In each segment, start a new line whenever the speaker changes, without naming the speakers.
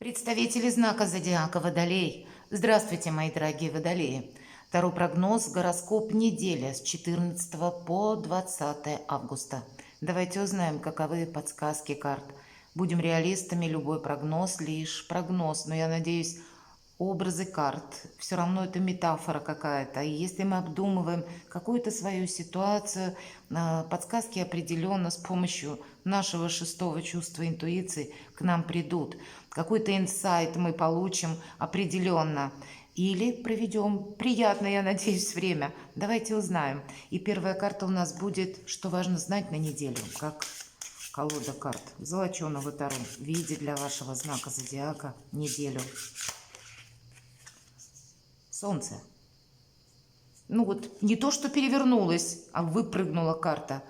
Представители знака зодиака Водолей. Здравствуйте, мои дорогие Водолеи. Таро прогноз, гороскоп недели с 14 по 20 августа. Давайте узнаем, каковы подсказки карт. Будем реалистами, любой прогноз лишь прогноз. Но я надеюсь, образы карт, все равно это метафора какая-то. И если мы обдумываем какую-то свою ситуацию, подсказки определенно с помощью нашего шестого чувства интуиции к нам придут. Какой-то инсайт мы получим определенно. Или проведем приятное, я надеюсь, время. Давайте узнаем. И первая карта у нас будет, что важно знать на неделю, как колода карт золоченого таро в виде для вашего знака зодиака неделю. Солнце. Ну вот не то, что перевернулась, а выпрыгнула карта.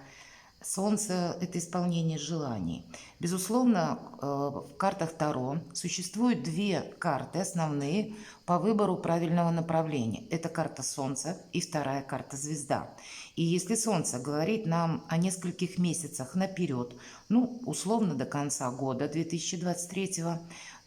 Солнце – это исполнение желаний. Безусловно, в картах Таро существуют две карты основные по выбору правильного направления. Это карта Солнца и вторая карта Звезда. И если Солнце говорит нам о нескольких месяцах наперед, ну, условно до конца года 2023,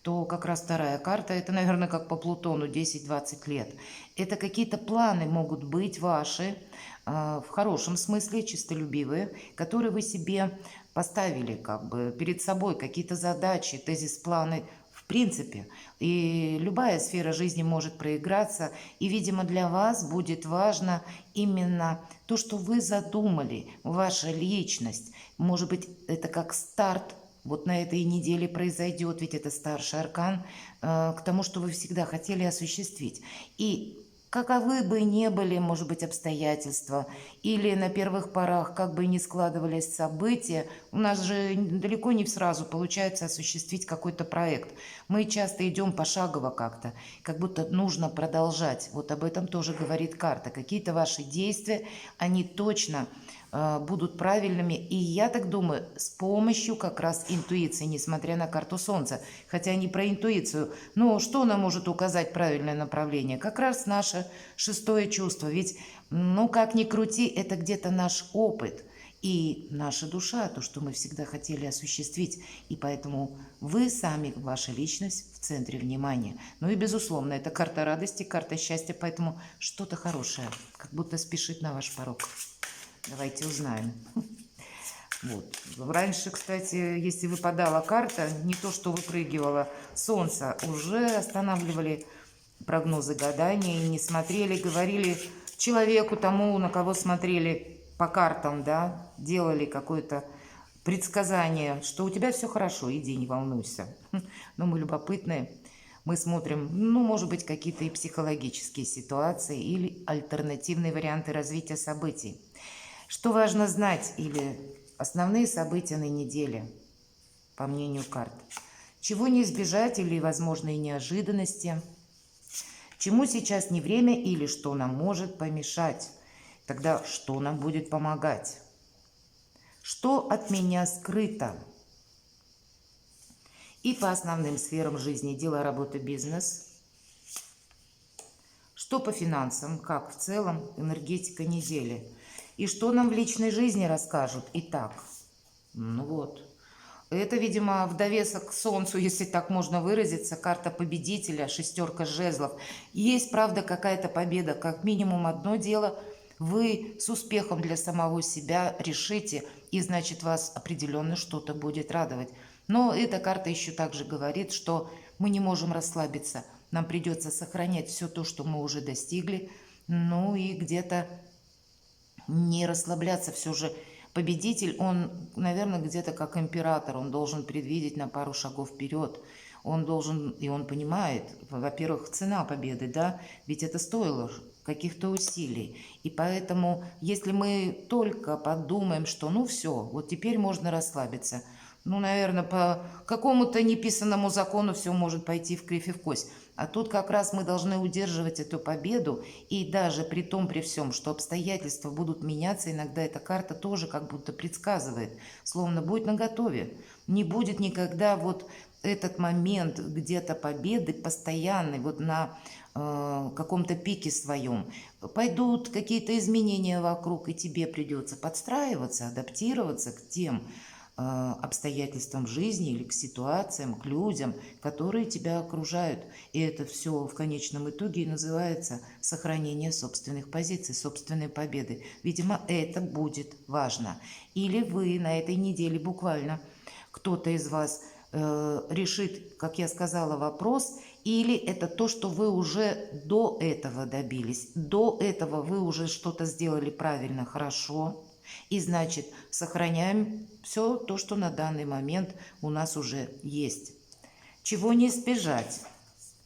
то как раз вторая карта – это, наверное, как по Плутону 10-20 лет. Это какие-то планы могут быть ваши, в хорошем смысле, чистолюбивые, которые вы себе поставили как бы перед собой, какие-то задачи, тезис, планы, в принципе. И любая сфера жизни может проиграться, и, видимо, для вас будет важно именно то, что вы задумали, ваша личность. Может быть, это как старт. Вот на этой неделе произойдет, ведь это старший аркан, к тому, что вы всегда хотели осуществить. И каковы бы ни были, может быть, обстоятельства, или на первых порах, как бы ни складывались события, у нас же далеко не сразу получается осуществить какой-то проект. Мы часто идем пошагово как-то, как будто нужно продолжать. Вот об этом тоже говорит карта. Какие-то ваши действия, они точно будут правильными. И я так думаю, с помощью как раз интуиции, несмотря на карту Солнца. Хотя не про интуицию. Но что нам может указать правильное направление? Как раз наше шестое чувство. Ведь, ну как ни крути, это где-то наш опыт. И наша душа, то, что мы всегда хотели осуществить. И поэтому вы сами, ваша личность в центре внимания. Ну и, безусловно, это карта радости, карта счастья. Поэтому что-то хорошее, как будто спешит на ваш порог. Давайте узнаем. Вот. Раньше, кстати, если выпадала карта, не то что выпрыгивало солнце, уже останавливали прогнозы гадания, не смотрели, говорили человеку, тому, на кого смотрели по картам, да, делали какое-то предсказание, что у тебя все хорошо, иди, не волнуйся. Но мы любопытные. Мы смотрим, ну, может быть, какие-то и психологические ситуации или альтернативные варианты развития событий. Что важно знать или основные события на неделе, по мнению карт. Чего не избежать или возможные неожиданности. Чему сейчас не время или что нам может помешать. Тогда что нам будет помогать. Что от меня скрыто. И по основным сферам жизни: дела, работа, бизнес. Что по финансам, как в целом энергетика недели. И что нам в личной жизни расскажут? Итак, ну вот. Это, видимо, в довесок к Солнцу, если так можно выразиться, карта победителя, шестерка жезлов. Есть, правда, какая-то победа. Как минимум одно дело вы с успехом для самого себя решите, и значит вас определенно что-то будет радовать. Но эта карта еще также говорит, что мы не можем расслабиться. Нам придется сохранять все то, что мы уже достигли. Ну и где-то не расслабляться. Все же победитель, он, наверное, где-то как император, он должен предвидеть на пару шагов вперед. Он должен, и он понимает, во-первых, цена победы, да, ведь это стоило каких-то усилий. И поэтому, если мы только подумаем, что ну все, вот теперь можно расслабиться, ну, наверное, по какому-то неписанному закону все может пойти в кривь и в кость. А тут как раз мы должны удерживать эту победу, и даже при том, при всем, что обстоятельства будут меняться, иногда эта карта тоже как будто предсказывает, словно будет наготове. Не будет никогда вот этот момент где-то победы постоянный, вот на каком-то пике своем. Пойдут какие-то изменения вокруг, и тебе придется подстраиваться, адаптироваться к тем обстоятельствам жизни или к ситуациям, к людям, которые тебя окружают. И это все в конечном итоге и называется сохранение собственных позиций, собственной победы. Видимо, это будет важно. Или вы на этой неделе буквально, кто-то из вас решит, как я сказала, вопрос, или это то, что вы уже до этого добились, до этого вы уже что-то сделали правильно, хорошо, и значит, сохраняем все то, что на данный момент у нас уже есть. Чего не избежать?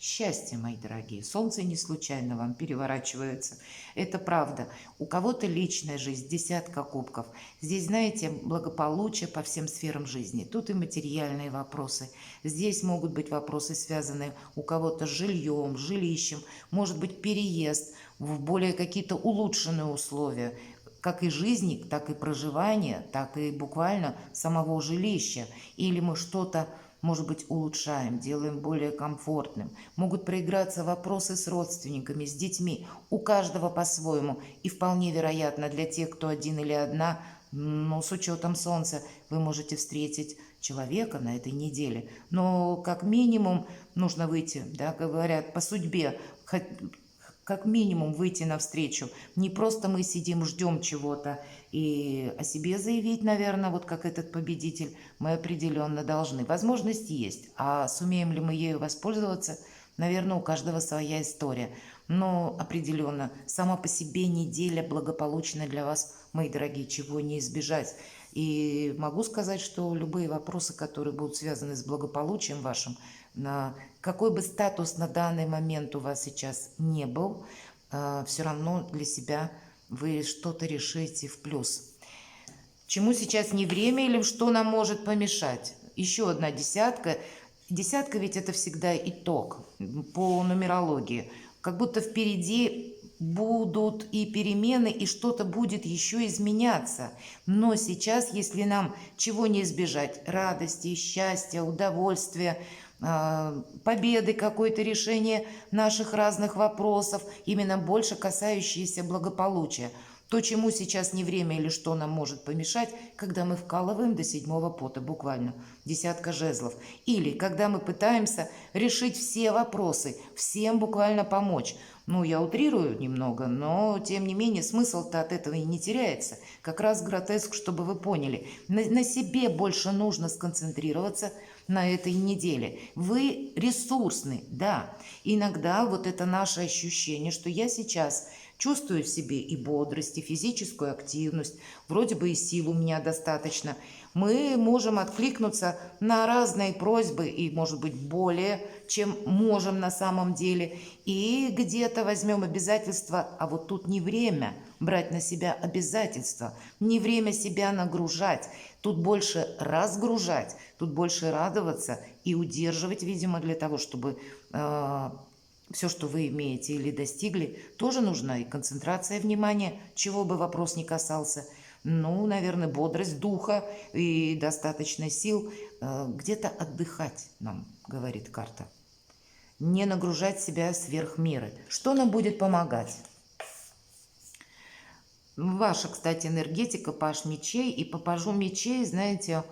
Счастье, мои дорогие. Солнце не случайно вам переворачивается. Это правда. У кого-то личная жизнь, десятка кубков. Здесь, знаете, благополучие по всем сферам жизни. Тут и материальные вопросы. Здесь могут быть вопросы, связанные у кого-то с жильем, жилищем. Может быть, переезд в более какие-то улучшенные условия. Как и жизни, так и проживания, так и буквально самого жилища. Или мы что-то, может быть, улучшаем, делаем более комфортным. Могут проиграться вопросы с родственниками, с детьми. У каждого по-своему. И вполне вероятно для тех, кто один или одна, но с учетом солнца, вы можете встретить человека на этой неделе. Но как минимум нужно выйти, да, говорят, по судьбе, как минимум выйти навстречу. Не просто мы сидим, ждем чего-то. И о себе заявить, наверное, вот как этот победитель, мы определенно должны. Возможность есть, а сумеем ли мы ею воспользоваться, наверное, у каждого своя история. Но определенно, сама по себе неделя благополучна для вас, мои дорогие, чего не избежать. И могу сказать, что любые вопросы, которые будут связаны с благополучием вашим, на какой бы статус на данный момент у вас сейчас не был, все равно для себя вы что-то решите в плюс. Чему сейчас не время или что нам может помешать? Еще одна десятка. Десятка ведь это всегда итог по нумерологии. Как будто впереди будут и перемены, и что-то будет еще изменяться. Но сейчас, если нам чего не избежать, радости, счастья, удовольствия, победы, какое-то решение наших разных вопросов, именно больше касающиеся благополучия. То, чему сейчас не время или что нам может помешать, когда мы вкалываем до седьмого пота, буквально, десятка жезлов. Или когда мы пытаемся решить все вопросы, всем буквально помочь. Ну, я утрирую немного, но, тем не менее, смысл-то от этого и не теряется. Как раз гротеск, чтобы вы поняли. На себе больше нужно сконцентрироваться на этой неделе. Вы ресурсны, да. Иногда вот это наше ощущение, что я сейчас чувствую в себе и бодрость, и физическую активность, вроде бы и сил у меня достаточно. Мы можем откликнуться на разные просьбы и, может быть, более, чем можем на самом деле. И где-то возьмем обязательства, а вот тут не время брать на себя обязательства, не время себя нагружать. Тут больше разгружать, тут больше радоваться и удерживать, видимо, для того, чтобы все, что вы имеете или достигли, тоже нужна и концентрация внимания, чего бы вопрос ни касался. Ну, наверное, бодрость духа и достаточно сил. Где-то отдыхать нам, говорит карта. Не нагружать себя сверх меры. Что нам будет помогать? Ваша, кстати, энергетика, паж мечей и по пажу мечей, знаете,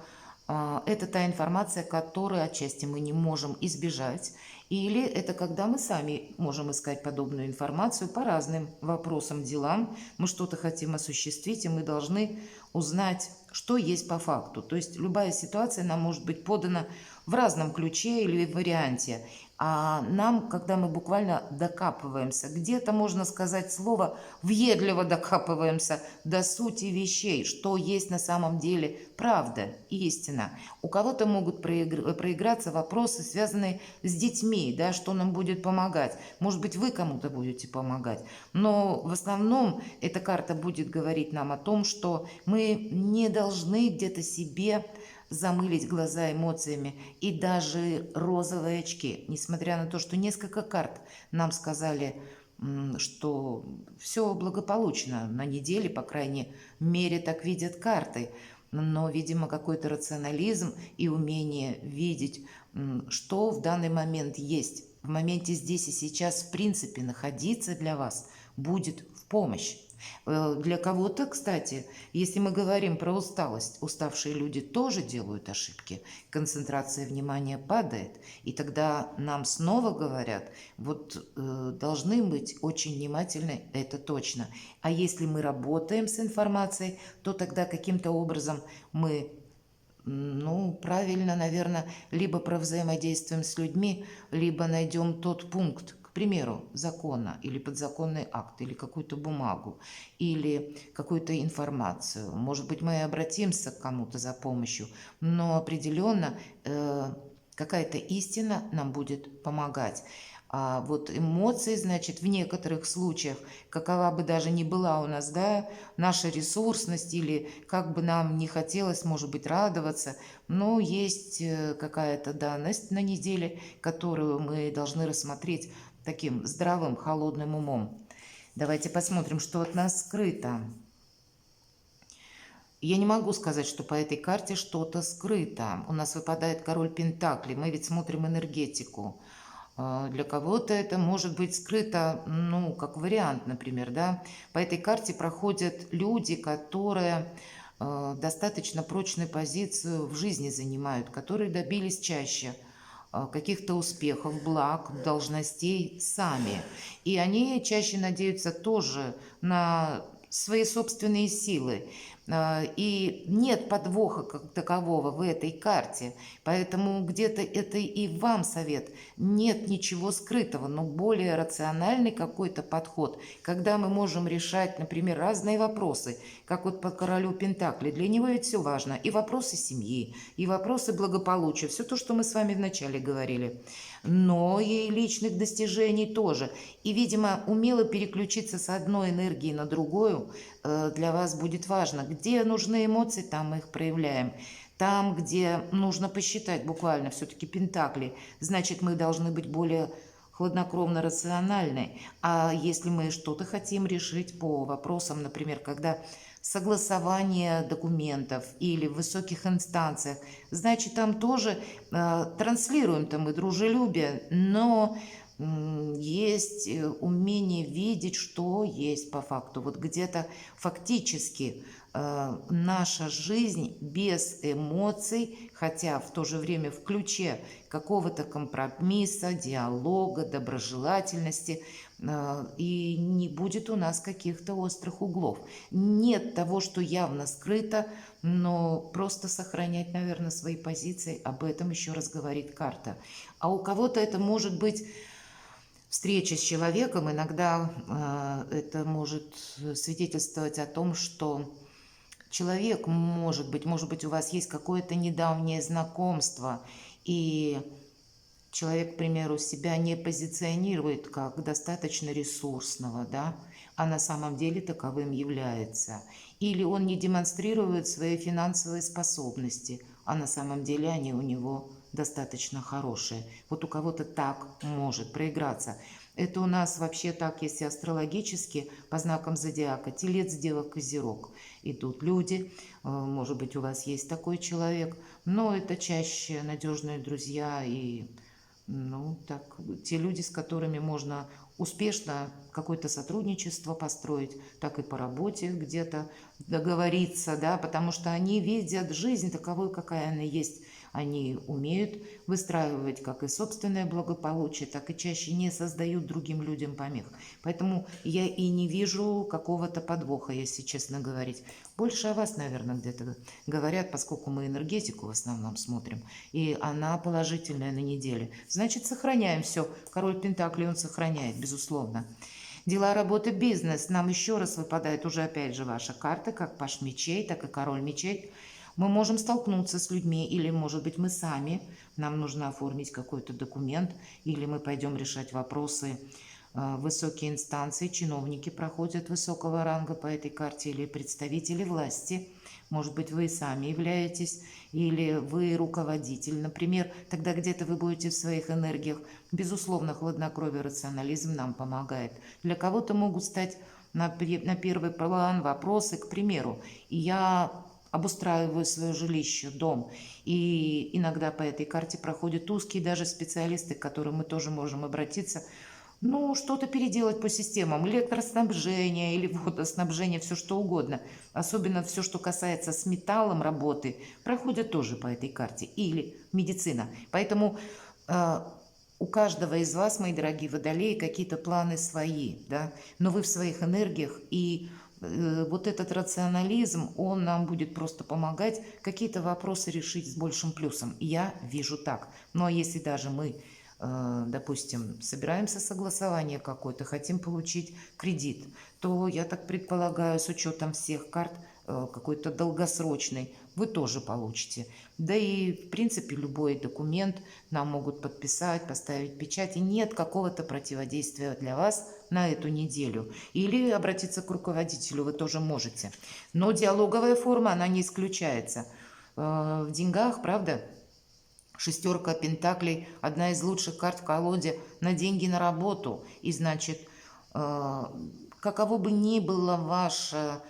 это та информация, которую отчасти мы не можем избежать. Или это когда мы сами можем искать подобную информацию по разным вопросам, делам. Мы что-то хотим осуществить, и мы должны узнать, что есть по факту. То есть любая ситуация нам может быть подана в разном ключе или варианте. А нам, когда мы буквально докапываемся, где-то можно сказать слово, въедливо докапываемся до сути вещей, что есть на самом деле правда, истина. У кого-то могут проиграться вопросы, связанные с детьми, да, что нам будет помогать. Может быть, вы кому-то будете помогать. Но в основном эта карта будет говорить нам о том, что мы не должны где-то себе замылить глаза эмоциями и даже розовые очки. Несмотря на то, что несколько карт нам сказали, что все благополучно на неделе, по крайней мере, так видят карты. Но, видимо, какой-то рационализм и умение видеть, что в данный момент есть. В моменте здесь и сейчас, в принципе, находиться для вас будет в помощь. Для кого-то, кстати, если мы говорим про усталость, уставшие люди тоже делают ошибки. Концентрация внимания падает, и тогда нам снова говорят, вот должны быть очень внимательны, это точно. А если мы работаем с информацией, то тогда каким-то образом мы, ну, правильно, наверное, либо взаимодействуем с людьми, либо найдем тот пункт, к примеру, закона или подзаконный акт, или какую-то бумагу, или какую-то информацию. Может быть, мы и обратимся к кому-то за помощью, но определенно какая-то истина нам будет помогать. А вот эмоции, значит, в некоторых случаях, какова бы даже ни была у нас, да, наша ресурсность или как бы нам не хотелось, может быть, радоваться, но есть какая-то данность на неделе, которую мы должны рассмотреть таким здравым, холодным умом. Давайте посмотрим, что от нас скрыто. Я не могу сказать, что по этой карте что-то скрыто. У нас выпадает король Пентаклей, мы ведь смотрим энергетику. Для кого-то это может быть скрыто, ну, как вариант, например, да. По этой карте проходят люди, которые достаточно прочную позицию в жизни занимают, которые добились чаще каких-то успехов, благ, должностей сами. И они чаще надеются тоже на свои собственные силы. И нет подвоха как такового в этой карте, поэтому где-то это и вам совет. Нет ничего скрытого, но более рациональный какой-то подход, когда мы можем решать, например, разные вопросы, как вот по королю Пентаклей. Для него ведь все важно, и вопросы семьи, и вопросы благополучия, все то, что мы с вами вначале говорили, но и личных достижений тоже. И, видимо, умело переключиться с одной энергии на другую для вас будет важно. Где нужны эмоции, там мы их проявляем. Там, где нужно посчитать буквально все-таки пентакли, значит, мы должны быть более хладнокровно рациональны. А если мы что-то хотим решить по вопросам, например, когда согласование документов или в высоких инстанциях, значит, там тоже транслируем-то мы дружелюбие, но есть умение видеть, что есть по факту. Вот где-то фактически наша жизнь без эмоций, хотя в то же время в ключе какого-то компромисса, диалога, доброжелательности, и не будет у нас каких-то острых углов. Нет того, что явно скрыто, но просто сохранять, наверное, свои позиции, об этом еще раз говорит карта. А у кого-то это может быть встреча с человеком, иногда это может свидетельствовать о том, что человек может быть, у вас есть какое-то недавнее знакомство, и человек, к примеру, себя не позиционирует как достаточно ресурсного, да, а на самом деле таковым является. Или он не демонстрирует свои финансовые способности, а на самом деле они у него достаточно хорошие. Вот у кого-то так может проиграться. Это у нас вообще так, если астрологически, по знакам зодиака, Телец, Дева, Козерог. Идут люди, может быть, у вас есть такой человек, но это чаще надежные друзья и, ну, так, те люди, с которыми можно успешно какое-то сотрудничество построить, так и по работе где-то договориться, да, потому что они видят жизнь таковой, какая она есть. Они умеют выстраивать как и собственное благополучие, так и чаще не создают другим людям помех. Поэтому я и не вижу какого-то подвоха, если честно говорить. Больше о вас, наверное, где-то говорят, поскольку мы энергетику в основном смотрим, и она положительная на неделе. Значит, сохраняем все. Король Пентаклей он сохраняет, безусловно. Дела, работа, бизнес. Нам еще раз выпадает уже опять же ваша карта, как паш мечей, так и король мечей. Мы можем столкнуться с людьми, или, может быть, мы сами, нам нужно оформить какой-то документ, или мы пойдем решать вопросы. Высокие инстанции, чиновники проходят высокого ранга по этой карте, или представители власти. Может быть, вы сами являетесь, или вы руководитель, например. Тогда где-то вы будете в своих энергиях. Безусловно, хладнокровие, рационализм нам помогает. Для кого-то могут стать на первый план вопросы, к примеру. И я обустраиваю свое жилище, дом. И иногда по этой карте проходят узкие даже специалисты, к которым мы тоже можем обратиться Ну, что-то переделать по системам, электроснабжения или водоснабжения, все что угодно. Особенно все, что касается с металлом работы, проходят тоже по этой карте. Или медицина. Поэтому э, у каждого из вас, мои дорогие водолеи, какие-то планы свои, да, но вы в своих энергиях, и вот этот рационализм, он нам будет просто помогать какие-то вопросы решить с большим плюсом. Я вижу так. Ну а если даже мы, допустим, собираемся согласование какое-то, хотим получить кредит, то я так предполагаю, с учетом всех карт, какой-то долгосрочный, вы тоже получите. Да и, в принципе, любой документ нам могут подписать, поставить печать, и нет какого-то противодействия для вас на эту неделю. Или обратиться к руководителю вы тоже можете. Но диалоговая форма, она не исключается. В деньгах, правда? Шестерка пентаклей, одна из лучших карт в колоде на деньги на работу. И значит, каково бы ни было ваше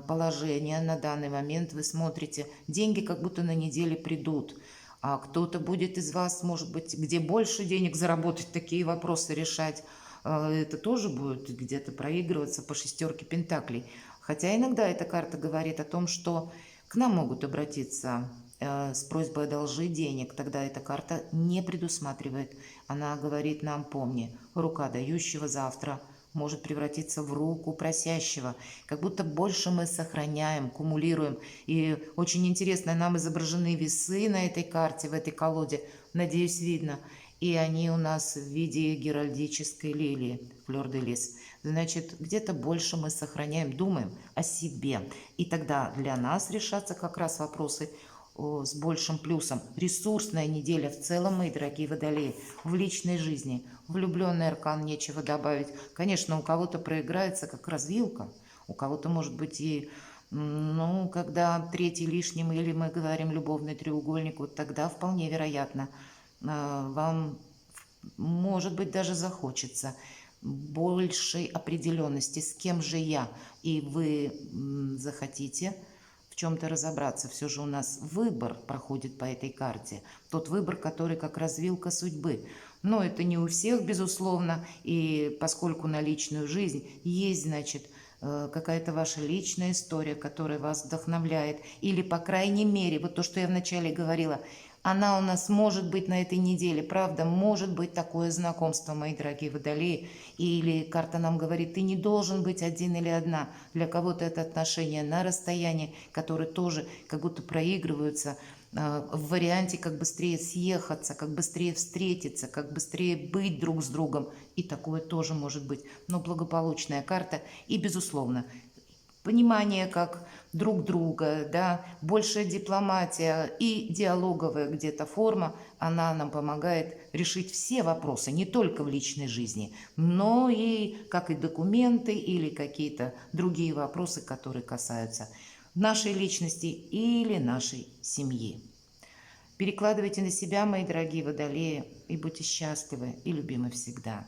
положение на данный момент, вы смотрите, деньги как будто на неделе придут. А кто-то будет из вас, может быть, где больше денег заработать, такие вопросы решать. Это тоже будет где-то проигрываться по шестерке пентаклей. Хотя иногда эта карта говорит о том, что к нам могут обратиться с просьбой одолжить денег, тогда эта карта не предусматривает. Она говорит нам, помни, рука дающего завтра может превратиться в руку просящего. Как будто больше мы сохраняем, кумулируем. И очень интересно, нам изображены весы на этой карте, в этой колоде. Надеюсь, видно. И они у нас в виде геральдической лилии, флёр-де-лис. Значит, где-то больше мы сохраняем, думаем о себе. И тогда для нас решатся как раз вопросы с большим плюсом. Ресурсная неделя в целом, мои дорогие водолеи, в личной жизни. Влюбленный аркан, нечего добавить. Конечно, у кого-то проиграется как развилка, у кого-то может быть и, ну, когда третий лишним, или мы говорим любовный треугольник, вот тогда вполне вероятно вам, может быть, даже захочется большей определенности, с кем же я, и вы захотите в чем-то разобраться. Все же у нас выбор проходит по этой карте. Тот выбор, который как развилка судьбы. Но это не у всех, безусловно. И поскольку на личную жизнь есть, значит, какая-то ваша личная история, которая вас вдохновляет. Или, по крайней мере, вот то, что я вначале говорила, она у нас может быть на этой неделе, правда, может быть такое знакомство, мои дорогие водолеи. Или карта нам говорит, ты не должен быть один или одна. Для кого-то это отношения на расстоянии, которые тоже как будто проигрываются в варианте, как быстрее съехаться, как быстрее встретиться, как быстрее быть друг с другом. И такое тоже может быть. Но благополучная карта и, безусловно, понимание как друг друга, да, большая дипломатия и диалоговая где-то форма, она нам помогает решить все вопросы, не только в личной жизни, но и как и документы или какие-то другие вопросы, которые касаются нашей личности или нашей семьи. Перекладывайте на себя, мои дорогие водолеи, и будьте счастливы и любимы всегда.